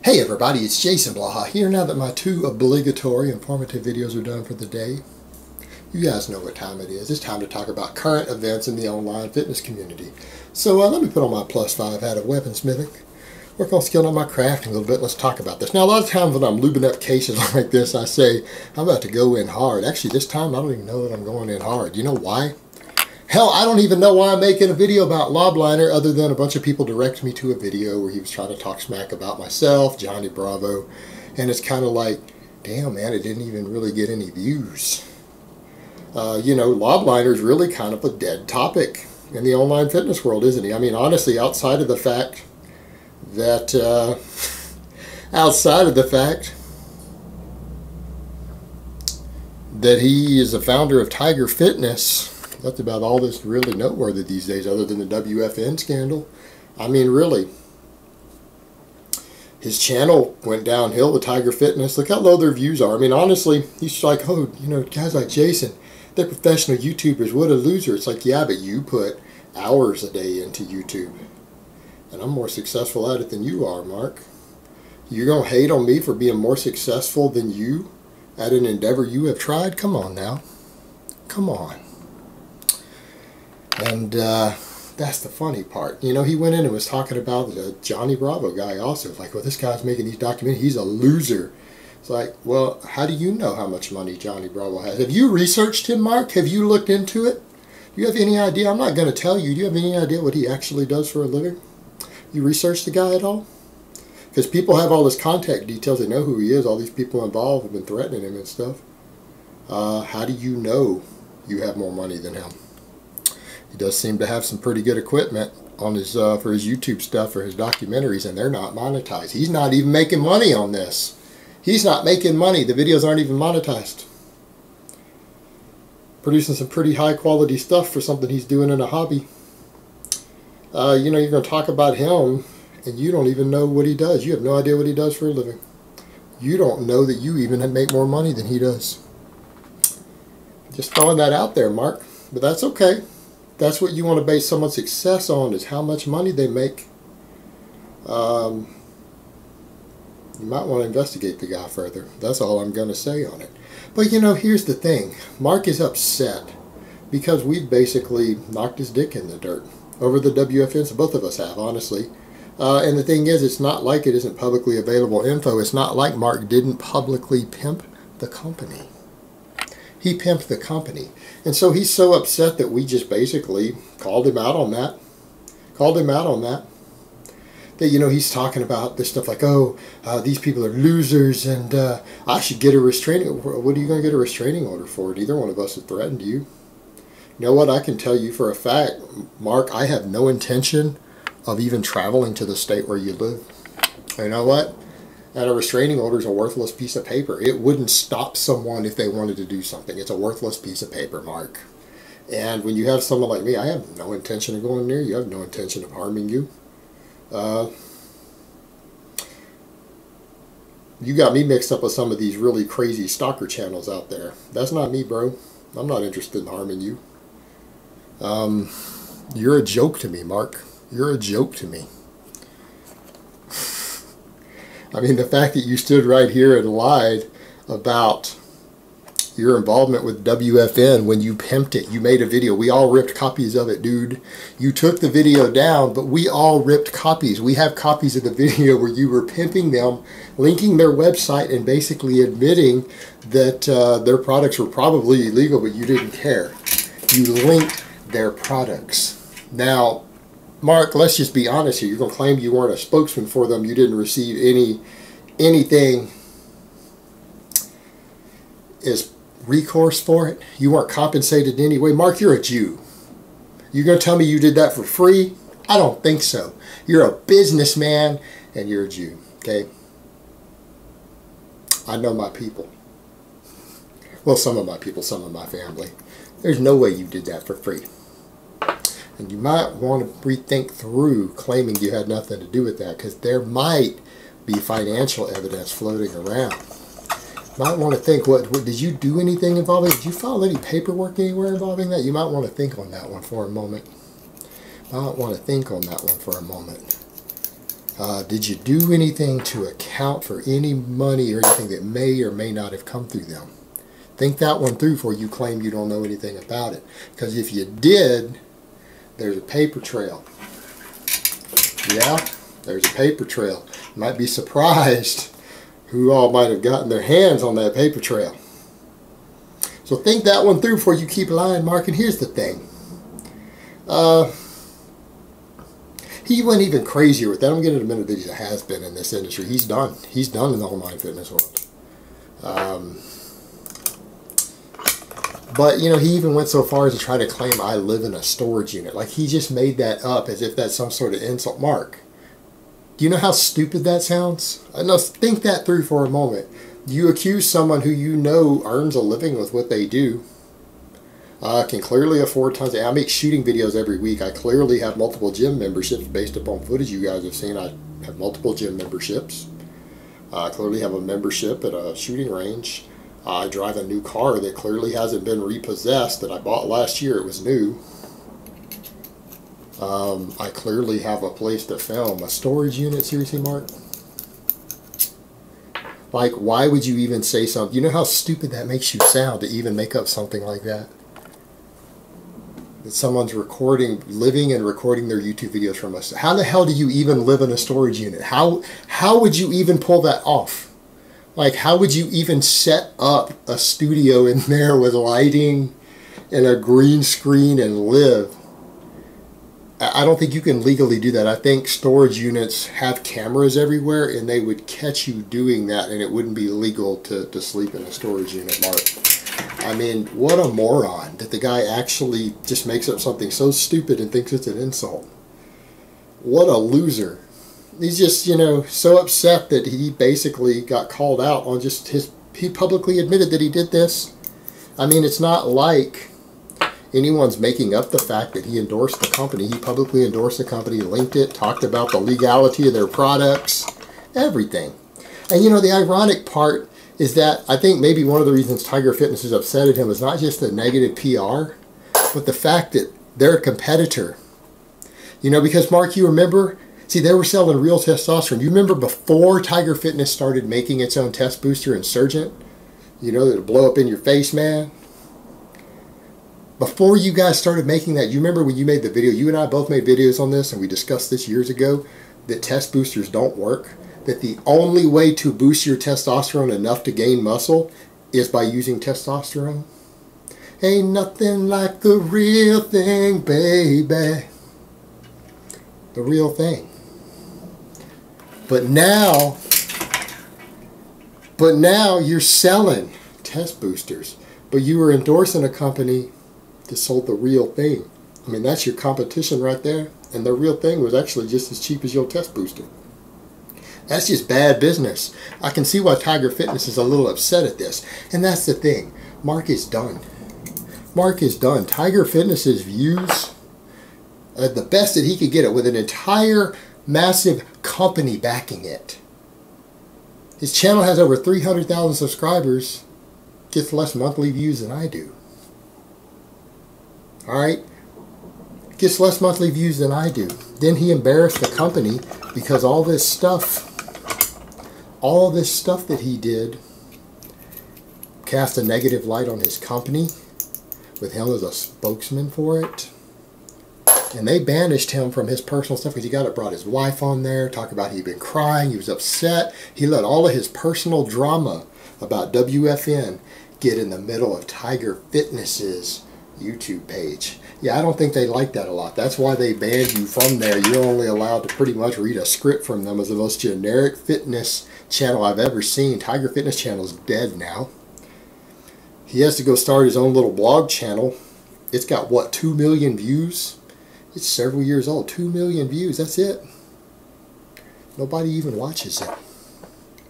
Hey everybody, it's Jason Blaha here. Now that my two obligatory informative videos are done for the day, you guys know what time it is. It's time to talk about current events in the online fitness community. So let me put on my +5 hat of weaponsmithing, work on skilling on my crafting a little bit. Let's talk about this. Now, a lot of times when I'm lubing up cases like this, I say, I'm about to go in hard. Actually, this time I don't even know that I'm going in hard. You know why? Hell, I don't even know why I'm making a video about Lobliner other than a bunch of people direct me to a video where he was trying to talk smack about myself, JonnyBravo, and it's kind of like, damn man, it didn't even really get any views. You know, Lobliner is really kind of a dead topic in the online fitness world, isn't he? I mean, honestly, outside of the fact that, that he is the founder of Tiger Fitness, that's about all that's really noteworthy these days, other than the WFN scandal. I mean, really. His channel went downhill, the Tiger Fitness. Look how low their views are. I mean, honestly, he's like, oh, you know, guys like Jason, they're professional YouTubers. What a loser. It's like, yeah, but you put hours a day into YouTube. And I'm more successful at it than you are, Mark. You're going to hate on me for being more successful than you at an endeavor you have tried? Come on now. Come on. And that's the funny part. You know, he went in and was talking about the JonnyBravo guy also. Like, well, this guy's making these documentaries. He's a loser. It's like, well, how do you know how much money JonnyBravo has? Have you researched him, Mark? Have you looked into it? Do you have any idea? I'm not going to tell you. Do you have any idea what he actually does for a living? You researched the guy at all? Because people have all his contact details. They know who he is. All these people involved have been threatening him and stuff. How do you know you have more money than him? He does seem to have some pretty good equipment on his for his YouTube stuff, for his documentaries, and they're not monetized. He's not even making money on this. He's not making money. The videos aren't even monetized. Producing some pretty high quality stuff for something he's doing in a hobby. You know, you're going to talk about him, and you don't even know what he does. You have no idea what he does for a living. You don't know that you even make more money than he does. Just throwing that out there, Mark. But that's okay. That's what you want to base someone's success on, is how much money they make. You might want to investigate the guy further. That's all I'm going to say on it. But, you know, here's the thing. Mark is upset because we've basically knocked his dick in the dirt over the WFN. So both of us have, honestly. And the thing is, it's not like it isn't publicly available info. It's not like Mark didn't publicly pimp the company. He pimped the company. And so he's so upset that we just basically called him out on that. That, you know, he's talking about this stuff like, oh, these people are losers and I should get a restraining order. What are you going to get a restraining order for? Neither one of us have threatened you. You know what? I can tell you for a fact, Mark, I have no intention of even traveling to the state where you live. You know what? And a restraining order is a worthless piece of paper. It wouldn't stop someone if they wanted to do something. It's a worthless piece of paper, Mark. And when you have someone like me, I have no intention of going near you. I have no intention of harming you. You got me mixed up with some of these really crazy stalker channels out there. That's not me, bro. I'm not interested in harming you. You're a joke to me, Mark. You're a joke to me. I mean, the fact that you stood right here and lied about your involvement with WFN when you pimped it. You made a video. We all ripped copies of it, dude. You took the video down, but we all ripped copies. We have copies of the video where you were pimping them, linking their website, and basically admitting that their products were probably illegal, but you didn't care. You linked their products. Now, Mark, let's just be honest here. You're going to claim you weren't a spokesman for them. You didn't receive anything as recourse for it. You weren't compensated in any way. Mark, you're a Jew. You're going to tell me you did that for free? I don't think so. You're a businessman and you're a Jew. Okay? I know my people. Well, some of my people, some of my family. There's no way you did that for free. And you might want to rethink through claiming you had nothing to do with that, because there might be financial evidence floating around. You might want to think, what did you do anything involving it? Did you file any paperwork anywhere involving that? You might want to think on that one for a moment. I don't want to think on that one for a moment. Did you do anything to account for any money or anything that may or may not have come through them? Think that one through before you claim you don't know anything about it. Because if you did, there's a paper trail. Yeah, there's a paper trail. You might be surprised who all might have gotten their hands on that paper trail. So think that one through before you keep lying, Mark. And here's the thing. He went even crazier with that. I'm getting a minute that he has been in this industry. He's done. He's done in the online fitness world. But, you know, he even went so far as to try to claim I live in a storage unit. Like, he just made that up as if that's some sort of insult. Mark, do you know how stupid that sounds? Now, think that through for a moment. You accuse someone who you know earns a living with what they do. Can clearly afford tons of... I make shooting videos every week. I clearly have multiple gym memberships based upon footage you guys have seen. I have multiple gym memberships. I clearly have a membership at a shooting range. I drive a new car that clearly hasn't been repossessed that I bought last year. It was new. I clearly have a place to film. A storage unit? Seriously, Mark? Like, why would you even say something? You know how stupid that makes you sound to even make up something like that? That someone's living and recording their YouTube videos from us. How the hell do you even live in a storage unit? How would you even pull that off? Like, how would you even set up a studio in there with lighting and a green screen and live? I don't think you can legally do that. I think storage units have cameras everywhere, and they would catch you doing that, and it wouldn't be legal to sleep in a storage unit, Mark. I mean, what a moron that the guy actually just makes up something so stupid and thinks it's an insult. What a loser. He's just, you know, so upset that he basically got called out on just he publicly admitted that he did this. I mean, it's not like anyone's making up the fact that he endorsed the company. He publicly endorsed the company, linked it, talked about the legality of their products, everything. And, you know, the ironic part is that I think maybe one of the reasons Tiger Fitness is upset at him is not just the negative PR, but the fact that they're a competitor. You know, because, Mark, you remember, see, they were selling real testosterone. You remember before Tiger Fitness started making its own test booster, Insurgent? You know, that'll blow up in your face, man. Before you guys started making that, you remember when you made the video, you and I both made videos on this, and we discussed this years ago, that test boosters don't work? That the only way to boost your testosterone enough to gain muscle is by using testosterone? Ain't nothing like the real thing, baby. The real thing. But now you're selling test boosters. But you were endorsing a company that sold the real thing. I mean, that's your competition right there. And the real thing was actually just as cheap as your test booster. That's just bad business. I can see why Tiger Fitness is a little upset at this. And that's the thing. Mark is done. Mark is done. Tiger Fitness's views are the best that he could get it with an entire massive company backing it. His channel has over 300,000 subscribers. Gets less monthly views than I do. Alright? Gets less monthly views than I do. Then he embarrassed the company because all this stuff that he did cast a negative light on his company with him as a spokesman for it. And they banished him from his personal stuff because he brought his wife on there, talked about he'd been crying, he was upset. He let all of his personal drama about WFN get in the middle of Tiger Fitness's YouTube page. Yeah, I don't think they like that a lot. That's why they banned you from there. You're only allowed to pretty much read a script from them. As the most generic fitness channel I've ever seen. Tiger Fitness channel is dead now. He has to go start his own little blog channel. It's got, what, 2 million views? It's several years old. 2 million views, that's it. Nobody even watches it.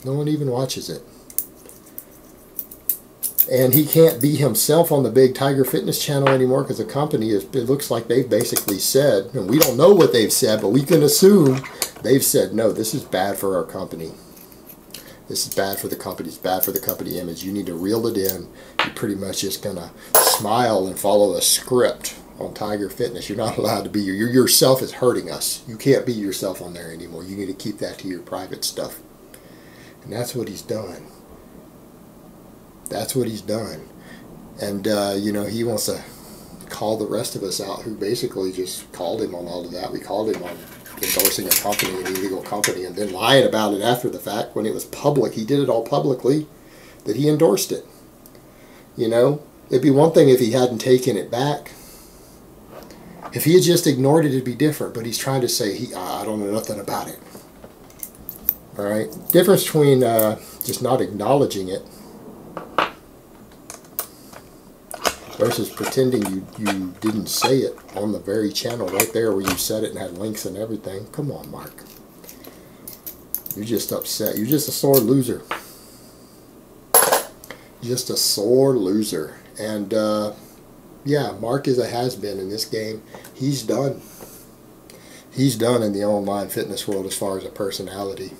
No one even watches it. And he can't be himself on the big Tiger Fitness channel anymore because the company it looks like they've basically said, and we don't know what they've said, but we can assume they've said, no, this is bad for our company. This is bad for the company. It's bad for the company image. You need to reel it in. You're pretty much just going to smile and follow a script on Tiger Fitness. You're not allowed to be yourself is hurting us. You can't be yourself on there anymore. You need to keep that to your private stuff. And that's what he's done. That's what he's done. And you know, he wants to call the rest of us out who basically just called him on all of that. We called him on endorsing a company, an illegal company, and then lying about it after the fact when it was public. He did it all publicly that he endorsed it. You know, it'd be one thing if he hadn't taken it back. If he had just ignored it, it'd be different. But he's trying to say, I don't know nothing about it. All right? Difference between just not acknowledging it versus pretending you didn't say it on the very channel right there where you said it and had links and everything. Come on, Mark. You're just upset. You're just a sore loser. Just a sore loser. And yeah, Mark is a has-been in this game. He's done. He's done in the online fitness world as far as a personality,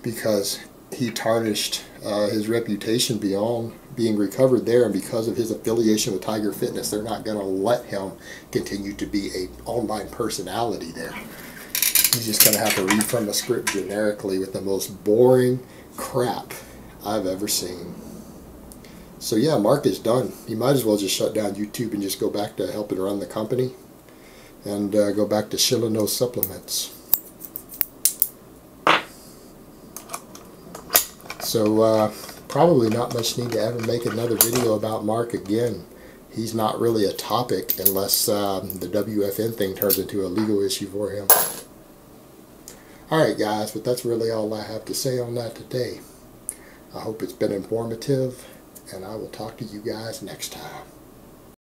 because he tarnished his reputation beyond being recovered there, and because of his affiliation with Tiger Fitness, they're not going to let him continue to be a online personality there. He's just going to have to read from the script generically with the most boring crap I've ever seen. So yeah, Mark is done. He might as well just shut down YouTube and just go back to helping run the company and go back to shilling those supplements. So probably not much need to ever make another video about Mark again. He's not really a topic unless the WFN thing turns into a legal issue for him. Alright guys, but that's really all I have to say on that today. I hope it's been informative, and I will talk to you guys next time.